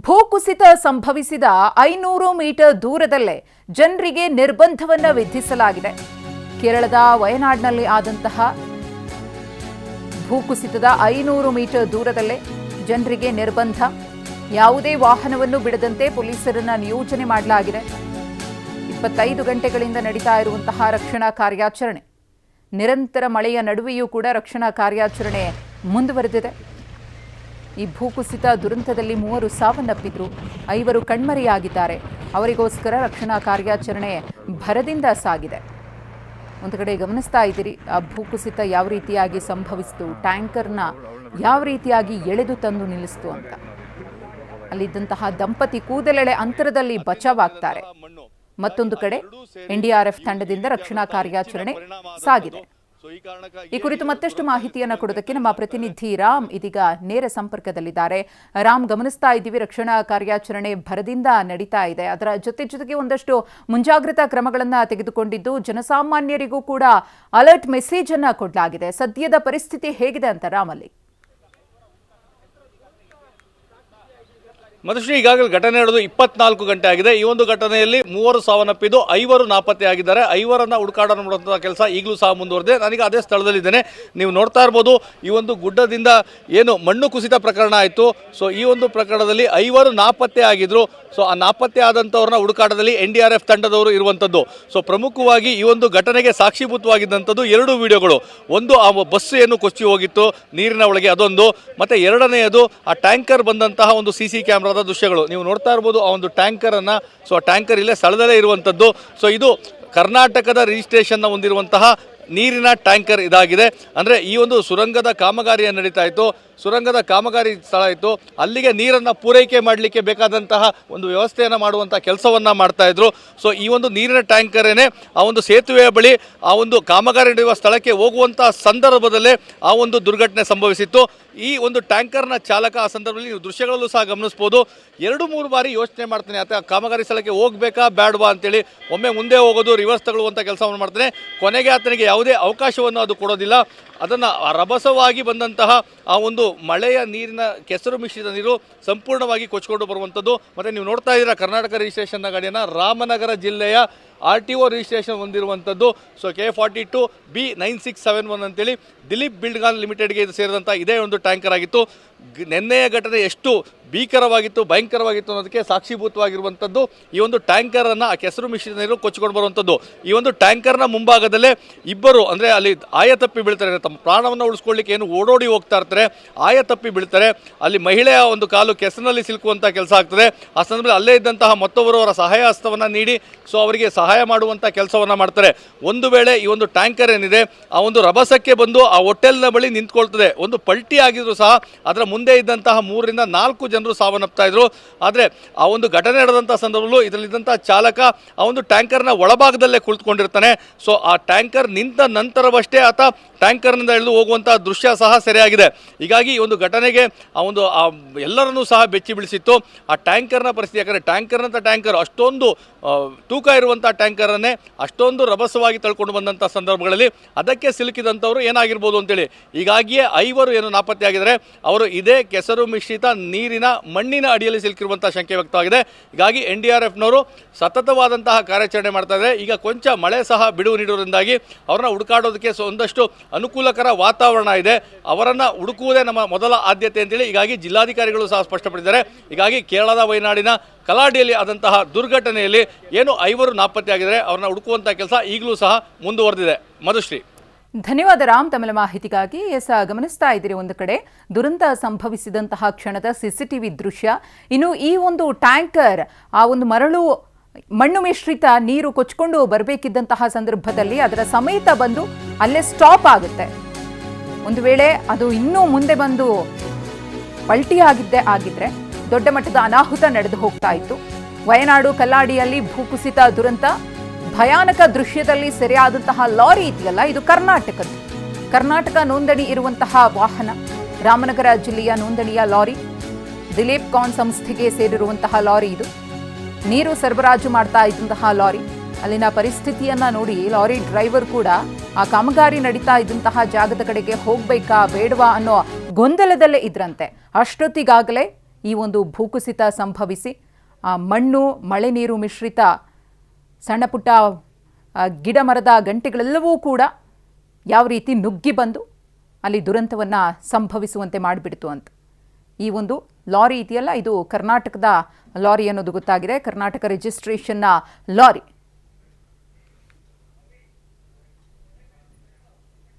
ಭೂಕುಸಿತ ಸಂಭವಿಸಿದ 500 ಮೀಟರ್ ದೂರದಲ್ಲೇ ಜನರಿಗೆ ನಿರ್ಬಂಧವನ್ನ ವಿಧಿಸಲಾಗಿದೆ. ಕೇರಳದ ವಯನಾಡ್ನಲ್ಲಿ ಆದಂತಹ ಭೂಕುಸಿತದ 500 ಮೀಟರ್ ದೂರದಲ್ಲೇ ಜನರಿಗೆ ನಿರ್ಬಂಧ. ಯಾವುದೇ ವಾಹನವನ್ನು ಬಿಡದಂತೆ ಪೊಲೀಸರನ್ನ ನಿಯೋಜನೆ ಮಾಡಲಾಗಿದೆ. 25 ಗಂಟೆಗಳಿಂದ ನಡೀತಾ ಇರುವಂತಹ ರಕ್ಷಣಾ ಕಾರ್ಯಾಚರಣೆ. ನಿರಂತರ ಮಳೆಯ ನಡುವೆಯೂ ಕೂಡ ರಕ್ಷಣಾ ಕಾರ್ಯಾಚರಣೆ ಮುಂದುವರೆದಿದೆ. ಈ ಭೂಕುಸಿತ ದುರಂತದಲ್ಲಿ 3 ಸಾವನ್ನಪ್ಪಿದ್ರು, 5 ಕಣ್ಮರೆಯಾಗಿದ್ದಾರೆ. ಅವರಿಗೋಸ್ಕರ ರಕ್ಷಣಾ ಕಾರ್ಯಾಚರಣೆ ಭರದಿಂದ ಸಾಗಿದೆ. ಒಂದು ಕಡೆ ಗಮನಿಸ್ತಾ ಇದ್ದೀರಿ, ಆ ಭೂಕುಸಿತ ಯಾವ ರೀತಿಯಾಗಿ ಸಂಭವಿಸಿತು, ಟ್ಯಾಂಕರ್ನ ಯಾವ ರೀತಿಯಾಗಿ ಎಳೆದು ತಂದು ನಿಲ್ಲಿಸ್ತು ಅಂತ. ಅಲ್ಲಿದ್ದಂತಹ ದಂಪತಿ ಕೂದಲೆಳೆ ಅಂತರದಲ್ಲಿ ಬಚಾವಾಗ್ತಾರೆ. ಮತ್ತೊಂದು ಕಡೆ ಎನ್ಡಿಆರ್ಎಫ್ ತಂಡದಿಂದ ರಕ್ಷಣಾ ಕಾರ್ಯಾಚರಣೆ ಸಾಗಿದೆ. ಈ ಕುರಿತು ಮತ್ತಷ್ಟು ಮಾಹಿತಿಯನ್ನು ಕೊಡೋದಕ್ಕೆ ನಮ್ಮ ಪ್ರತಿನಿಧಿ ರಾಮ್ ಇದೀಗ ನೇರ ಸಂಪರ್ಕದಲ್ಲಿದ್ದಾರೆ. ರಾಮ್, ಗಮನಿಸ್ತಾ ಇದ್ದೀವಿ ರಕ್ಷಣಾ ಕಾರ್ಯಾಚರಣೆ ಭರದಿಂದ ನಡೀತಾ ಇದೆ. ಅದರ ಜೊತೆಗೆ ಒಂದಷ್ಟು ಮುಂಜಾಗ್ರತಾ ಕ್ರಮಗಳನ್ನು ತೆಗೆದುಕೊಂಡಿದ್ದು ಜನಸಾಮಾನ್ಯರಿಗೂ ಕೂಡ ಅಲರ್ಟ್ ಮೆಸೇಜ್ ಅನ್ನ ಕೊಡಲಾಗಿದೆ. ಸದ್ಯದ ಪರಿಸ್ಥಿತಿ ಹೇಗಿದೆ ಅಂತ ರಾಮ್ ಅಲ್ಲಿ? ಮಧುಶ್ರೀ, ಈಗಾಗಲೇ ಘಟನೆ ನಡೆದು 24 ಗಂಟೆ ಆಗಿದೆ. ಈ ಒಂದು ಘಟನೆಯಲ್ಲಿ 3 ಸಾವನ್ನಪ್ಪಿದ್ದು, 5 ನಾಪತ್ತೆ ಆಗಿದ್ದಾರೆ. 5ರನ್ನ ಹುಡುಕಾಟ ಮಾಡುವಂತಹ ಕೆಲಸ ಈಗಲೂ ಸಹ ಮುಂದುವರೆದಿದೆ. ನನಗೆ ಅದೇ ಸ್ಥಳದಲ್ಲಿದ್ದೇನೆ. ನೀವು ನೋಡ್ತಾ ಇರ್ಬೋದು, ಈ ಒಂದು ಗುಡ್ಡದಿಂದ ಏನು ಮಣ್ಣು ಕುಸಿತ ಪ್ರಕರಣ ಆಯಿತು. ಸೊ ಈ ಒಂದು ಪ್ರಕರಣದಲ್ಲಿ 5 ನಾಪತ್ತೆ ಆಗಿದ್ರು. ಸೊ ಆ ನಾಪತ್ತೆ ಆದಂಥವ್ರನ್ನ ಹುಡುಕಾಟದಲ್ಲಿ ಎನ್ಡಿಆರ್ಎಫ್ ತಂಡದವರು ಇರುವಂಥದ್ದು. ಸೊ ಪ್ರಮುಖವಾಗಿ ಈ ಒಂದು ಘಟನೆಗೆ ಸಾಕ್ಷೀಭೂತವಾಗಿದ್ದಂಥದ್ದು 2 ವಿಡಿಯೋಗಳು. ಒಂದು, ಆ ಬಸ್ ಏನು ಕೊಚ್ಚಿ ಹೋಗಿತ್ತು ನೀರಿನ ಒಳಗೆ, ಅದೊಂದು. ಮತ್ತೆ ಎರಡನೆಯದು ಆ ಟ್ಯಾಂಕರ್ ಬಂದಂತಹ ಒಂದು CC ಕ್ಯಾಮ್ರಾ ದೃಶ್ಯಗಳು. ನೀವು ನೋಡ್ತಾ ಇರ್ಬೋದು ಆ ಒಂದು ಟ್ಯಾಂಕರ್ ಅನ್ನ. ಸೊ ಆ ಟ್ಯಾಂಕರ್ ಇಲ್ಲೇ ಸ್ಥಳದಲ್ಲೇ ಇರುವಂತದ್ದು. ಸೊ ಇದು ಕರ್ನಾಟಕದ ರಿಜಿಸ್ಟ್ರೇಷನ್ ಹೊಂದಿರುವಂತಹ ನೀರಿನ ಟ್ಯಾಂಕರ್ ಇದಾಗಿದೆ. ಅಂದರೆ ಈ ಒಂದು ಸುರಂಗದ ಕಾಮಗಾರಿಯ ನಡೀತಾ ಇತ್ತು, ಸುರಂಗದ ಕಾಮಗಾರಿ ಸ್ಥಳ ಇತ್ತು, ಅಲ್ಲಿಗೆ ನೀರನ್ನು ಪೂರೈಕೆ ಮಾಡಲಿಕ್ಕೆ ಬೇಕಾದಂತಹ ಒಂದು ವ್ಯವಸ್ಥೆಯನ್ನು ಮಾಡುವಂಥ ಕೆಲಸವನ್ನು ಮಾಡ್ತಾ ಇದ್ರು. ಸೊ ಈ ಒಂದು ನೀರಿನ ಟ್ಯಾಂಕರೇನೆ ಆ ಒಂದು ಸೇತುವೆಯ ಬಳಿ ಆ ಒಂದು ಕಾಮಗಾರಿ ನಡೆಯುವ ಸ್ಥಳಕ್ಕೆ ಹೋಗುವಂಥ ಸಂದರ್ಭದಲ್ಲೇ ಆ ಒಂದು ದುರ್ಘಟನೆ ಸಂಭವಿಸಿತ್ತು. ಈ ಒಂದು ಟ್ಯಾಂಕರ್ನ ಚಾಲಕ ಆ ಸಂದರ್ಭದಲ್ಲಿ ನೀವು ದೃಶ್ಯಗಳಲ್ಲೂ ಸಹ ಗಮನಿಸ್ಬೋದು, 2-3 ಬಾರಿ ಯೋಚನೆ ಮಾಡ್ತಾನೆ, ಆತ ಕಾಮಗಾರಿ ಸ್ಥಳಕ್ಕೆ ಹೋಗ್ಬೇಕಾ ಬೇಡವಾ ಅಂತೇಳಿ. ಒಮ್ಮೆ ಮುಂದೆ ಹೋಗೋದು, ರಿವರ್ಸ್ ತಗೊಳ್ಳುವಂಥ ಕೆಲಸವನ್ನು ಮಾಡ್ತಾನೆ. ಕೊನೆಗೆ ಆತನಿಗೆ ಯಾವುದೇ ಅವಕಾಶವನ್ನು ಅದು ಕೊಡೋದಿಲ್ಲ. ಅದನ್ನು ರಭಸವಾಗಿ ಬಂದಂತಹ ಆ ಒಂದು ಮಳೆಯ ನೀರಿನ ಕೆಸರು ಮಿಶ್ರಿತ ನೀರು ಸಂಪೂರ್ಣವಾಗಿ ಕೊಚ್ಚಿಕೊಂಡು ಬರುವಂಥದ್ದು. ಮತ್ತು ನೀವು ನೋಡ್ತಾ ಇದ್ದೀರಾ ಕರ್ನಾಟಕ ರಿಜಿಸ್ಟ್ರೇಷನ್ನ ಗಾಡಿಯನ್ನು ರಾಮನಗರ ಜಿಲ್ಲೆಯ RTO ರಿಜಿಸ್ಟ್ರೇಷನ್ ಹೊಂದಿರುವಂಥದ್ದು. ಸೊ K42B9671 ಅಂತೇಳಿ ದಿಲೀಪ್ ಬಿಲ್ಡ್ಗಾನ್ ಲಿಮಿಟೆಡ್ಗೆ ಇದು ಸೇರಿದಂಥ ಇದೇ ಒಂದು ಟ್ಯಾಂಕರ್ ಆಗಿತ್ತು. ನಿನ್ನೆಯ ಘಟನೆ ಎಷ್ಟು ಭೀಕರವಾಗಿತ್ತು, ಭಯಂಕರವಾಗಿತ್ತು ಅನ್ನೋದಕ್ಕೆ ಸಾಕ್ಷೀಭೂತವಾಗಿರುವಂಥದ್ದು ಈ ಒಂದು ಟ್ಯಾಂಕರನ್ನು ಆ ಕೆಸರು ಮಿಶ್ರಿತ ನೀರು ಕೊಚ್ಚಿಕೊಂಡು ಬರುವಂಥದ್ದು. ಈ ಒಂದು ಟ್ಯಾಂಕರ್ನ ಮುಂಭಾಗದಲ್ಲೇ ಇಬ್ಬರು, ಅಂದರೆ ಅಲ್ಲಿ ಆಯತಪ್ಪಿ ಬೀಳ್ತಾರೆ, ತಮ್ಮ ಪ್ರಾಣವನ್ನು ಉಳಿಸ್ಕೊಳ್ಳಿಕ್ಕೆ ಏನು ಓಡೋಡಿ ಹೋಗ್ತಾ ಇರ್ತಾರೆ, ಆಯತಪ್ಪಿ ಬೀಳ್ತಾರೆ. ಅಲ್ಲಿ ಮಹಿಳೆಯ ಒಂದು ಕಾಲು ಕೆಸರಿನಲ್ಲಿ ಸಿಲುಕುವಂಥ ಕೆಲಸ ಆಗ್ತದೆ. ಆ ಸಂದರ್ಭದಲ್ಲಿ ಅಲ್ಲೇ ಇದ್ದಂತಹ ಮತ್ತೊಬ್ಬರು ಅವರ ಸಹಾಯ ಹಸ್ತವನ್ನು ನೀಡಿ ಸೊ ಅವರಿಗೆ ಸಹಾಯ ಮಾಡುವಂಥ ಕೆಲಸವನ್ನು ಮಾಡ್ತಾರೆ. ಒಂದು ವೇಳೆ ಈ ಒಂದು ಟ್ಯಾಂಕರ್ ಏನಿದೆ ಆ ಒಂದು ರಭಸಕ್ಕೆ ಬಂದು ಆ ಹೋಟೆಲ್ನ ಬಳಿ ನಿಂತ್ಕೊಳ್ತದೆ. ಒಂದು ಪಲ್ಟಿ ಆಗಿದ್ರು ಸಹ ಅದರ ಮುಂದೆ ಇದ್ದಂತಹ 3-4 ಜನರು ಸಾವನ್ನಪ್ತಾ ಇದ್ರು. ಆದರೆ ಆ ಒಂದು ಘಟನೆ ನಡೆದಂಥ ಸಂದರ್ಭದಲ್ಲೂ ಇದರಲ್ಲಿದ್ದಂಥ ಚಾಲಕ ಆ ಒಂದು ಟ್ಯಾಂಕರ್ನ ಒಳಭಾಗದಲ್ಲೇ ಕುಳಿತುಕೊಂಡಿರ್ತಾನೆ. ಸೊ ಆ ಟ್ಯಾಂಕರ್ ನಿಂತ ನಂತರವಷ್ಟೇ ಆತ ಟ್ಯಾಂಕರ್ನಿಂದ ಇಳಿದು ಹೋಗುವಂಥ ದೃಶ್ಯ ಸಹ ಸೆರೆಯಾಗಿದೆ. ಹೀಗಾಗಿ ಈ ಒಂದು ಘಟನೆಗೆ ಆ ಒಂದು ಎಲ್ಲರನ್ನೂ ಸಹ ಬೆಚ್ಚಿ ಬೀಳಿಸಿತ್ತು ಆ ಟ್ಯಾಂಕರ್ನ ಪರಿಸ್ಥಿತಿ. ಯಾಕಂದರೆ ಟ್ಯಾಂಕರ್ನಂಥ ಟ್ಯಾಂಕರ್ ಅಷ್ಟೊಂದು ತೂಕ ಇರುವಂಥ ಟ್ಯಾಂಕರನ್ನೇ ಅಷ್ಟೊಂದು ರಭಸವಾಗಿ ತಳ್ಕೊಂಡು ಬಂದಂಥ ಸಂದರ್ಭಗಳಲ್ಲಿ ಅದಕ್ಕೆ ಸಿಲುಕಿದಂಥವ್ರು ಏನಾಗಿರ್ಬೋದು ಅಂತೇಳಿ. ಹೀಗಾಗಿಯೇ 5 ಏನು ನಾಪತ್ತೆ ಆಗಿದ್ದಾರೆ. ಅವರು ಇದೇ ಕೆಸರು ಮಿಶ್ರಿತ ನೀರಿನ ಮಣ್ಣಿನ ಅಡಿಯಲ್ಲಿ ಸಿಲುಕಿರುವಂಥ ಶಂಕೆ ವ್ಯಕ್ತವಾಗಿದೆ. ಹೀಗಾಗಿ NDRFನವರು ಸತತವಾದಂತಹ ಕಾರ್ಯಾಚರಣೆ ಮಾಡ್ತಾ ಇದ್ದಾರೆ. ಈಗ ಕೊಂಚ ಮಳೆ ಸಹ ಬಿಡುವು ನೀಡುವುದರಿಂದಾಗಿ ಅವರನ್ನು ಹುಡುಕಾಡೋದಕ್ಕೆ ಒಂದಷ್ಟು ಅನುಕೂಲಕರ ವಾತಾವರಣ ಇದೆ. ಅವರನ್ನು ಹುಡುಕುವುದೇ ನಮ್ಮ ಮೊದಲ ಆದ್ಯತೆ ಅಂತೇಳಿ ಹೀಗಾಗಿ ಜಿಲ್ಲಾಧಿಕಾರಿಗಳು ಸಹ ಸ್ಪಷ್ಟಪಡಿಸಿದ್ದಾರೆ. ಹೀಗಾಗಿ ಕೇರಳದ ವಯನಾಡಿನ ಕಲಾಡಿಯಲ್ಲಿ ಆದಂತಹ ದುರ್ಘಟನೆಯಲ್ಲಿ ಏನು 5 ನಾಪತ್ತೆ ಆಗಿದ್ದಾರೆ, ಅವ್ರನ್ನ ಹುಡುಕುವಂತಹ ಕೆಲಸ ಈಗಲೂ ಸಹ ಮುಂದುವರೆದಿದೆ. ಮಧುಶ್ರೀ, ಧನ್ಯವಾದ ರಾಮ್ ತಮ್ಮ ಮಾಹಿತಿಗಾಗಿ. ಗಮನಿಸ್ತಾ ಇದ್ದೀರಿ ಒಂದು ಕಡೆ ದುರಂತ ಸಂಭವಿಸಿದಂತಹ ಕ್ಷಣದ CCTV ದೃಶ್ಯ. ಇನ್ನು ಈ ಒಂದು ಟ್ಯಾಂಕರ್ ಆ ಒಂದು ಮಣ್ಣು ಮಿಶ್ರಿತ ನೀರು ಕೊಚ್ಕೊಂಡು ಬರಬೇಕಿದ್ದಂತಹ ಸಂದರ್ಭದಲ್ಲಿ ಅದರ ಸಮೇತ ಬಂದು ಅಲ್ಲೇ ಸ್ಟಾಪ್ ಆಗುತ್ತೆ. ಒಂದು ವೇಳೆ ಅದು ಇನ್ನೂ ಮುಂದೆ ಬಂದು ಪಲ್ಟಿ ಆಗಿದ್ರೆ ದೊಡ್ಡ ಮಟ್ಟದ ಅನಾಹುತ ನಡೆದು ಹೋಗ್ತಾ ಇತ್ತು. ವಯನಾಡು ಕಲ್ಲಾಡಿಯಲ್ಲಿ ಭೂಕುಸಿತ ದುರಂತ, ಭಯಾನಕ ದೃಶ್ಯದಲ್ಲಿ ಸೆರೆಯಾದಂತಹ ಲಾರಿ ಇದೆಯಲ್ಲ, ಇದು ಕರ್ನಾಟಕ ನೋಂದಣಿ ಇರುವಂತಹ ವಾಹನ, ರಾಮನಗರ ಜಿಲ್ಲೆಯ ನೋಂದಣಿಯ ಲಾರಿ, ದಿಲೀಪ್ ಕಾನ್ ಸಂಸ್ಥೆಗೆ ಸೇರಿರುವಂತಹ ಲಾರಿ. ಇದು ನೀರು ಸರಬರಾಜು ಮಾಡ್ತಾ ಇದ್ದಂತಹ ಲಾರಿ. ಅಲ್ಲಿನ ಪರಿಸ್ಥಿತಿಯನ್ನ ನೋಡಿ ಲಾರಿ ಡ್ರೈವರ್ ಕೂಡ ಆ ಕಾಮಗಾರಿ ನಡೀತಾ ಇದ್ದಂತಹ ಜಾಗದ ಕಡೆಗೆ ಹೋಗ್ಬೇಕಾ ಬೇಡವಾ ಅನ್ನೋ ಗೊಂದಲದಲ್ಲೇ ಇದ್ರಂತೆ. ಅಷ್ಟೊತ್ತಿಗಾಗಲೇ ಈ ಒಂದು ಭೂಕುಸಿತ ಸಂಭವಿಸಿ ಆ ಮಣ್ಣು ಮಳೆ ನೀರು ಮಿಶ್ರಿತ ಸಣ್ಣ ಪುಟ್ಟ ಗಿಡ ಮರದ ಗಂಟೆಗಳೆಲ್ಲವೂ ಕೂಡ ಯಾವ ರೀತಿ ನುಗ್ಗಿ ಬಂದು ಅಲ್ಲಿ ದುರಂತವನ್ನು ಸಂಭವಿಸುವಂತೆ ಮಾಡಿಬಿಡ್ತು ಅಂತ. ಈ ಒಂದು ಲಾರಿ ಇದೆಯಲ್ಲ, ಇದು ಕರ್ನಾಟಕದ ಲಾರಿ ಅನ್ನೋದು ಗೊತ್ತಾಗಿದೆ. ಕರ್ನಾಟಕ ರಿಜಿಸ್ಟ್ರೇಷನ್ನ ಲಾರಿ.